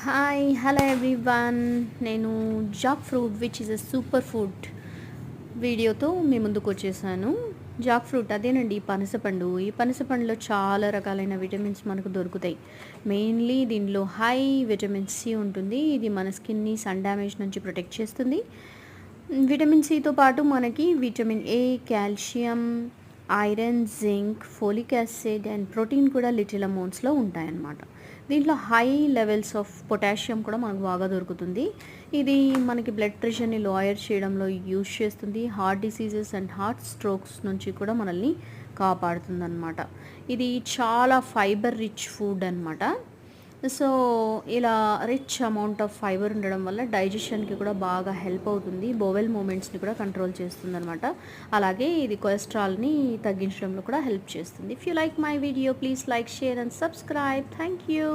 Hi hello everyone. నేను jackfruit which is a super food వీడియోతో మీ ముందుకు వచ్చేసాను. జాక్ ఫ్రూట్ అదేనండి, ఈ పనసపండు. ఈ పనసపండులో చాలా రకాలైన విటమిన్స్ మనకు దొరుకుతాయి. మెయిన్లీ దీనిలో హై విటమిన్ సి ఉంటుంది. ఇది మన స్కిన్ని సన్ డ్యామేజ్ నుంచి ప్రొటెక్ట్ చేస్తుంది. విటమిన్ సితో పాటు మనకి vitamin A, calcium, iron, zinc, folic acid and protein కూడా లిటిల్ అమౌంట్స్లో ఉంటాయన్నమాట. దీంట్లో హై లెవెల్స్ ఆఫ్ పొటాషియం కూడా మనకు బాగా దొరుకుతుంది. ఇది మనకి బ్లడ్ ప్రెషర్ని లోయర్ చేయడంలో యూజ్ చేస్తుంది. Heart diseases and heart strokes నుంచి కూడా మనల్ని కాపాడుతుంది అనమాట. ఇది చాలా ఫైబర్ రిచ్ ఫుడ్ అనమాట. సో ఇలా రిచ్ అమౌంట్ ఆఫ్ ఫైబర్ ఉండడం వల్ల డైజెషన్కి కూడా బాగా హెల్ప్ అవుతుంది. బోవెల్ మూమెంట్స్ని కూడా కంట్రోల్ చేస్తుంది అనమాట. అలాగే ఇది కొలెస్ట్రాల్ని తగ్గించడంలో కూడా హెల్ప్ చేస్తుంది. If you like my video please like, share and subscribe. Thank you.